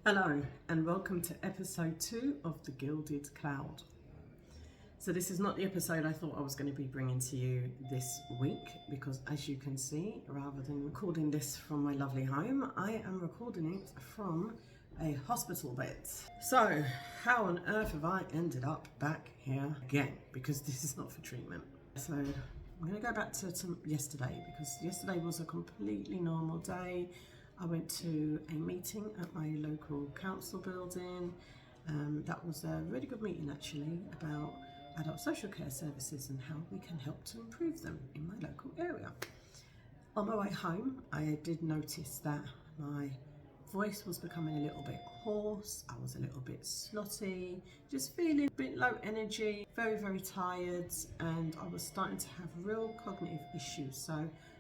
Hello and welcome to episode 2 of The Gilded Cloud. So this is not the episode I thought I was going to be bringing to you this week because, as you can see, rather than recording this from my lovely home, I am recording it from a hospital bed. So how on earth have I ended up back here again? Because this is not for treatment. So I'm going to go back to yesterday, because yesterday was a completely normal day. I went to a meeting at my local council building. That was a really good meeting actually, about adult social care services and how we can help to improve them in my local area. On my way home, I did notice that my voice was becoming a little bit hoarse. I was a little bit snotty, just feeling a bit low energy, very, very tired, and I was starting to have real cognitive issues. So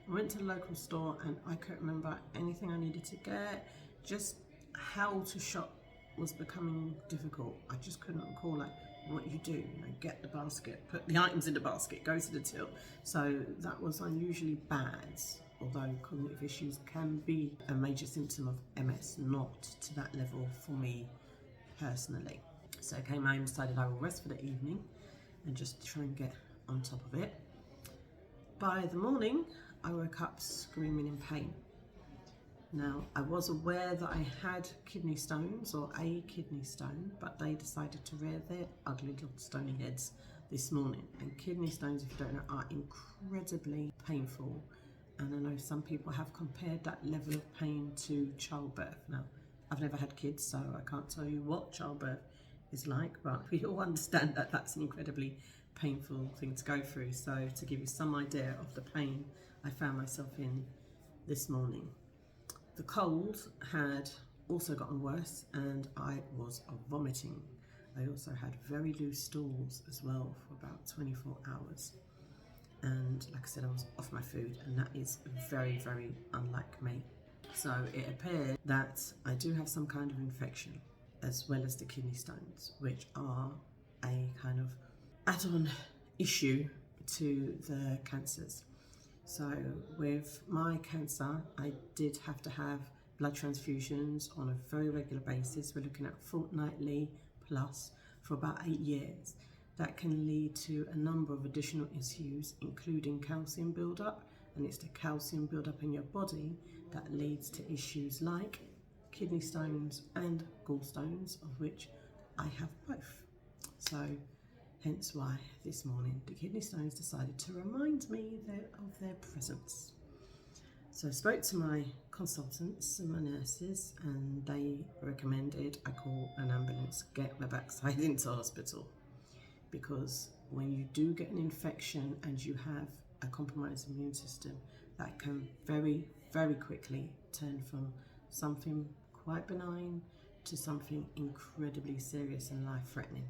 I went to the local store and I couldn't remember anything I needed to get. Just how to shop was becoming difficult. I just couldn't recall what you do. Get the basket, put the items in the basket, go to the till. So that was unusually bad, although cognitive issues can be a major symptom of MS, not to that level for me personally. So I came home, decided I will rest for the evening and just try and get on top of it. By the morning, I woke up screaming in pain. Now, I was aware that I had kidney stones, or a kidney stone, but they decided to rear their ugly little stony heads this morning. And kidney stones, if you don't know, are incredibly painful. And I know some people have compared that level of pain to childbirth. Now, I've never had kids, so I can't tell you what childbirth is like, but we all understand that that's an incredibly painful thing to go through. So to give you some idea of the pain I found myself in this morning. The cold had also gotten worse and I was vomiting. I also had very loose stools as well for about 24 hours. And like I said, I was off my food, and that is very, very unlike me. So it appeared that I do have some kind of infection, as well as the kidney stones, which are a kind of add-on issue to the cancers. So with my cancer, I did have to have blood transfusions on a very regular basis. We're looking at fortnightly plus for about 8 years. That can lead to a number of additional issues, including calcium buildup, and it's the calcium buildup in your body that leads to issues like kidney stones and gallstones, of which I have both. So hence why this morning the kidney stones decided to remind me of their presence. So I spoke to my consultants and my nurses, and they recommended I call an ambulance, get my backside into hospital. Because when you do get an infection and you have a compromised immune system, that can very, very quickly turn from something quite benign to something incredibly serious and life-threatening.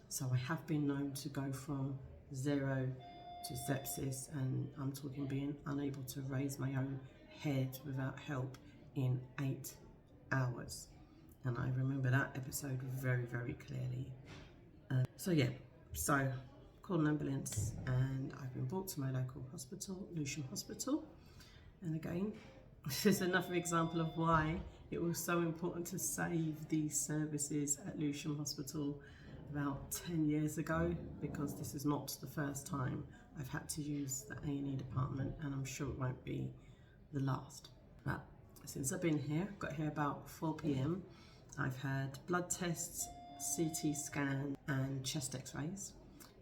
So I have been known to go from 0 to sepsis, and I'm talking being unable to raise my own head without help in 8 hours. And I remember that episode very, very clearly. So called an ambulance and I've been brought to my local hospital, Lewisham Hospital. And again, this is another example of why it was so important to save these services at Lewisham Hospital about 10 years ago, because this is not the first time I've had to use the A&E department, and I'm sure it won't be the last. But since I've been here, got here about 4 p.m, I've had blood tests, CT scan and chest x-rays.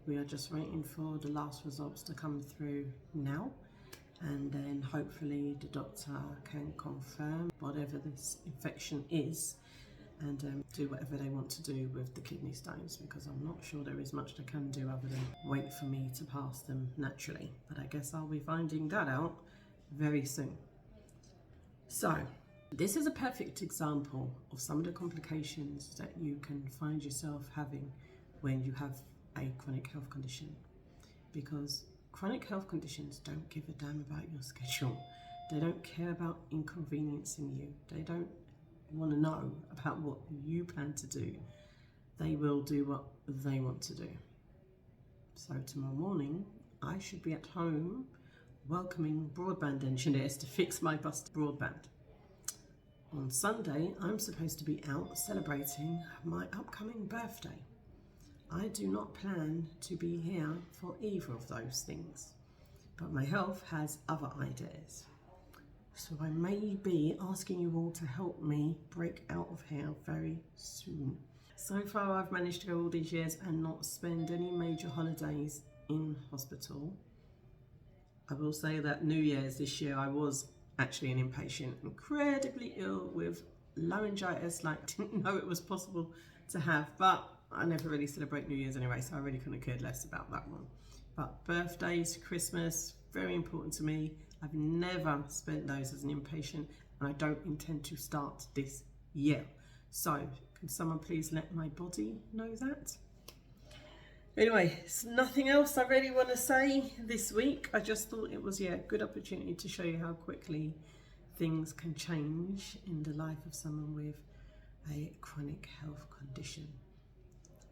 We are just waiting for the last results to come through now, and then hopefully the doctor can confirm whatever this infection is and do whatever they want to do with the kidney stones, because I'm not sure there is much they can do other than wait for me to pass them naturally. But I guess I'll be finding that out very soon. So this is a perfect example of some of the complications that you can find yourself having when you have a chronic health condition, because chronic health conditions don't give a damn about your schedule. They don't care about inconveniencing you. They don't want to know about what you plan to do. They will do what they want to do. So tomorrow morning, I should be at home welcoming broadband engineers to fix my busted broadband. On Sunday, I'm supposed to be out celebrating my upcoming birthday. I do not plan to be here for either of those things, but my health has other ideas. So I may be asking you all to help me break out of here very soon. So far I've managed to go all these years and not spend any major holidays in hospital. I will say that New Year's this year I was actually an inpatient, incredibly ill with laryngitis, like didn't know it was possible to have, but I never really celebrate New Year's anyway, so I really couldn't have cared less about that one. But birthdays, Christmas, very important to me. I've never spent those as an inpatient, and I don't intend to start this year. So, can someone please let my body know that? Anyway, it's nothing else I really want to say this week. I just thought it was a good opportunity to show you how quickly things can change in the life of someone with a chronic health condition.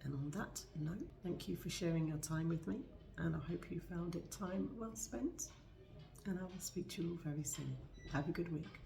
And on that note, thank you for sharing your time with me, and I hope you found it time well spent. And I will speak to you all very soon. Have a good week.